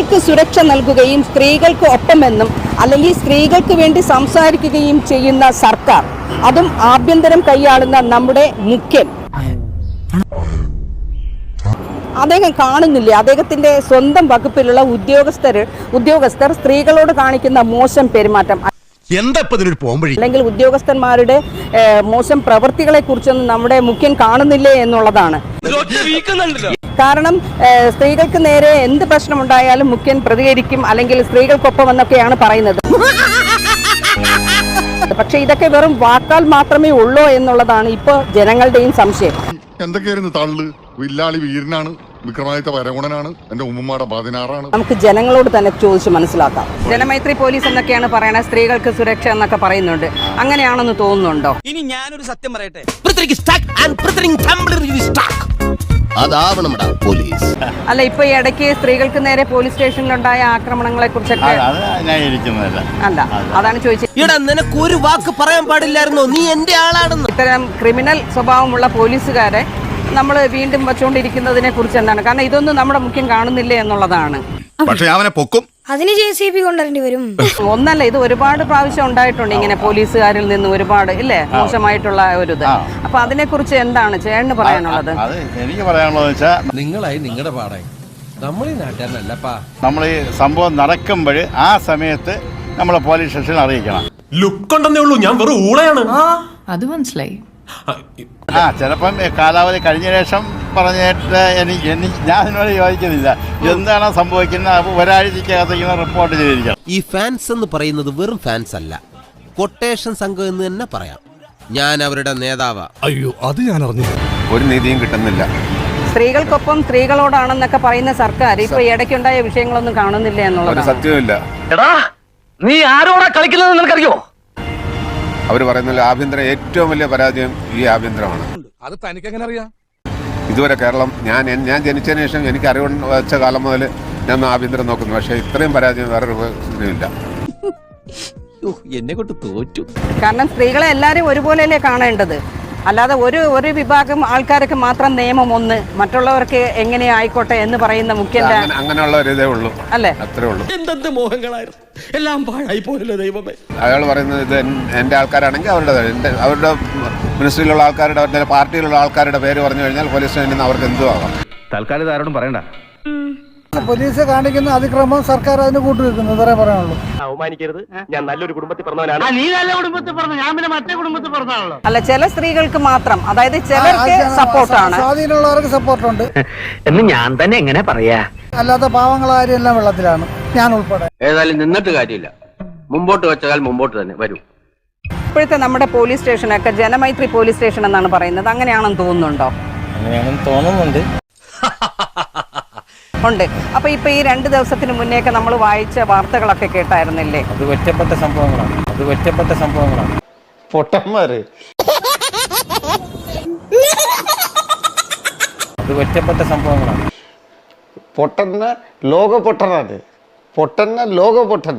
സ്ത്രീകൾക്ക് സുരക്ഷ നൽകുകയും സ്ത്രീകൾക്ക് ഒപ്പമെന്നും അല്ലെങ്കിൽ സ്ത്രീകൾക്ക് വേണ്ടി സംസാരിക്കുകയും ചെയ്യുന്ന സർക്കാർ, അതും ആഭ്യന്തരം കൈയാളുന്ന നമ്മുടെ മുഖ്യൻ, അദ്ദേഹം കാണുന്നില്ലേ അദ്ദേഹത്തിന്റെ സ്വന്തം വകുപ്പിലുള്ള ഉദ്യോഗസ്ഥർ സ്ത്രീകളോട് കാണിക്കുന്ന മോശം പെരുമാറ്റം, അല്ലെങ്കിൽ ഉദ്യോഗസ്ഥന്മാരുടെ മോശം പ്രവൃത്തികളെ കുറിച്ചൊന്നും നമ്മുടെ മുഖ്യൻ കാണുന്നില്ലേ എന്നുള്ളതാണ്. കാരണം സ്ത്രീകൾക്ക് നേരെ എന്ത് പ്രശ്നമുണ്ടായാലും മുഖ്യൻ പ്രതികരിക്കും, അല്ലെങ്കിൽ സ്ത്രീകൾക്കൊപ്പം എന്നൊക്കെയാണ് പറയുന്നത്. പക്ഷെ ഇതൊക്കെ വെറും വാക്കാൽ മാത്രമേ ഉള്ളൂ എന്നുള്ളതാണ് ഇപ്പോൾ ജനങ്ങളുടെയും സംശയം. എന്തൊക്കെയായിരുന്നു തള്ളു വില്ലാളി വീരനാണ്, വിക്രമാദിത്യ വരഗുണനാണ്, എന്റെ ഉമ്മമാടെ 16 നമുക്ക് ജനങ്ങളോട് തന്നെ ചോദിച്ച് മനസ്സിലാക്കാം. ജനമൈത്രി പോലീസ് എന്നൊക്കെയാണ് പറയണത്, സ്ത്രീകൾക്ക് സുരക്ഷ എന്നൊക്കെ പറയുന്നുണ്ട്. അങ്ങനെയാണെന്ന് തോന്നുന്നുണ്ടോ? ഇനി ഞാനൊരു സത്യം പറയട്ടെ, അല്ല, ഇപ്പൊ ഈ ഇടയ്ക്ക് സ്ത്രീകൾക്ക് നേരെ പോലീസ് സ്റ്റേഷനിലുണ്ടായ ആക്രമണങ്ങളെ കുറിച്ചൊക്കെ അല്ല, അതാണ് ചോദിച്ചത്. നിനക്ക് ഒരു വാക്ക് പറയാൻ പാടില്ലായിരുന്നോ, നീ എന്റെ ആളാണെന്ന്. ഇത്തരം ക്രിമിനൽ സ്വഭാവമുള്ള പോലീസുകാരെ നമ്മൾ വീണ്ടും വെച്ചുകൊണ്ടിരിക്കുന്നതിനെ കുറിച്ച് എന്താണ്? കാരണം ഇതൊന്നും നമ്മുടെ മുഖ്യം കാണുന്നില്ലേ എന്നുള്ളതാണ്. പക്ഷേ അവനെ പൊക്കും, അതിന് JCB കൊണ്ടുവരേണ്ടി വരും. ഒന്നല്ല, ഇത് ഒരുപാട് പ്രാവശ്യം ഉണ്ടായിട്ടുണ്ട് ഇങ്ങനെ പോലീസുകാരിൽ നിന്ന് ഒരുപാട് ഇല്ലേ മോശമായിട്ടുള്ള ഒരു ഇത്. അപ്പൊ അതിനെ കുറിച്ച് എന്താണ് ചേട്ടന് പറയാനുള്ളത്? എനിക്ക് പറയാനുള്ളത് വെച്ചാൽ, നിങ്ങളായി നിങ്ങളുടെ പാടായി, നമ്മൾ ഈ നാട്ടുകാരനല്ലപ്പാ. നമ്മൾ ഈ സംഭവം നടക്കുമ്പോൾ ആ സമയത്ത് നമ്മളെ പോലീസ് സ്റ്റേഷനിൽ അറിയിക്കണം. ലുക്ക് ഉണ്ടെന്നേ ഉള്ളൂ, ഞാൻ വെറും ഊളയാണ്. അത് മനസ്സിലായി. ചിലപ്പം കാലാവധി കഴിഞ്ഞ ശേഷം പറഞ്ഞിട്ട് ഞാൻ അതിനോട് യോജിക്കുന്നില്ല. എന്താണ് സംഭവിക്കുന്നത് ഒരാഴ്ചക്കകത്ത് ഇങ്ങനെ റിപ്പോർട്ട് ചെയ്തിരിക്കണം. ഈ ഫാൻസ് എന്ന് പറയുന്നത് വെറും ഫാൻസ് അല്ല, കൊട്ടേഷൻ സംഘം എന്ന് തന്നെ പറയാം. ഞാൻ അവരുടെ നേതാവാ. അയ്യോ, അത് ഞാൻ അറിഞ്ഞില്ല. ഒരു നീതിയും കിട്ടുന്നില്ല. സ്ത്രീകൾക്കൊപ്പം സ്ത്രീകളോടാണെന്നൊക്കെ പറയുന്ന സർക്കാർ ഇപ്പൊ ഇടയ്ക്കുണ്ടായ വിഷയങ്ങളൊന്നും കാണുന്നില്ല എന്നുള്ളത് സത്യമില്ല. നീ ആരോടാ കളിക്കുന്നത് നിനക്കറിയോ? അവർ പറയുന്നില്ല, ആഭ്യന്തരം ഏറ്റവും വലിയ പരാജയം ഈ ആഭ്യന്തരമാണ്. അത് തനിക്ക് എങ്ങനെ അറിയാം? ഇതുവരെ കേരളം ഞാൻ ജനിച്ചതിന് ശേഷം എനിക്ക് അറിവ് വെച്ച കാലം മുതൽ ഞാൻ ആഭ്യന്തരം നോക്കുന്നു. പക്ഷേ ഇത്രയും പരാജയം വേറൊരു ഇതില്ല. എന്നെ കൊണ്ട് തോറ്റു. കാരണം സ്ത്രീകളെ എല്ലാവരും ഒരുപോലെയല്ലേ കാണേണ്ടത്. അല്ലാതെ ഒരു വിഭാഗം ആൾക്കാർക്ക് മാത്രം നിയമം ഒന്ന്, മറ്റുള്ളവർക്ക് എങ്ങനെ ആയിക്കോട്ടെ എന്ന് പറയുന്ന മുഖ്യന്റെ അങ്ങനെയുള്ള ഒരു ഇതേ ഉള്ളൂ, അല്ലേ? അത്രേ ഉള്ളൂ. എന്തെന്ത് മോഹങ്ങളായിരുന്നു, എല്ലാം പാഴായി പോയല്ലോ ദൈവമേ. അയാൾ പറയുന്നത് ഇത് എൻ്റെ ആൾക്കാരാണെങ്കിൽ അവരുടെ മിനിസ്ട്രിയിലുള്ള ആൾക്കാരുടെ, അവരുടെ പാർട്ടിയിലുള്ള ആൾക്കാരുടെ പേര് പറഞ്ഞു കഴിഞ്ഞാൽ പോലീസ് സ്റ്റേഷനിൽ നിന്ന് അവർക്ക് എന്തും ആവാം. തൽക്കാലം ആരോടും പറയണ്ട. പോലീസ് കാണിക്കുന്ന അതിക്രമം സർക്കാർ അതിന് കൂട്ടുവെക്കുന്നു, ഇത്രേ പറയാനുള്ളൂ. അവമാനിക്കരുത്, ഞാൻ നല്ലൊരു കുടുംബത്തിൽ പറഞ്ഞവനാണ്. നീ നല്ല കുടുംബത്തിൽ പറഞ്ഞു, ഞാൻ പിന്നെ മറ്റേ കുടുംബത്തിൽ പറഞ്ഞാണല്ലോ. അല്ല, ചില സ്ത്രീകൾക്ക് മാത്രം, അതായത് ചിലർക്ക് സപ്പോർട്ടാണ്, സ്വാധീനമുള്ളവർക്ക് സപ്പോർട്ടുണ്ട് എന്ന് ഞാൻ തന്നെ എങ്ങനെ പറയാ. അല്ലാത്ത പാവങ്ങളാരും എല്ലാം വെള്ളത്തിലാണ്, ഞാൻ ഉൾപ്പെടെ. ഏതായാലും നിന്നിട്ട് കാര്യമില്ല, മുമ്പോട്ട് വെച്ചാൽ മുമ്പോട്ട് തന്നെ വരും. ഇപ്പോഴത്തെ നമ്മുടെ പോലീസ് സ്റ്റേഷനൊക്കെ ജനമൈത്രി പോലീസ് സ്റ്റേഷൻ എന്നാണ് പറയുന്നത്. അങ്ങനെയാണെന്ന് തോന്നുന്നുണ്ടോ? അങ്ങനെയാണെന്ന് തോന്നുന്നുണ്ട്. ഉണ്ട്. അപ്പൊ ഇപ്പൊ ഈ 2 ദിവസത്തിന് മുന്നേയൊക്കെ നമ്മൾ വായിച്ച വാർത്തകളൊക്കെ കേട്ടായിരുന്നില്ലേ? അത് ഒറ്റപ്പെട്ട സംഭവങ്ങളാണ്, പൊട്ടന്മാര്. അത് ഒറ്റപ്പെട്ട സംഭവങ്ങളാണ്. പൊട്ടന്ന ലോക പൊട്ടനാണ്, പൊട്ടന്ന ലോക പൊട്ടൻ.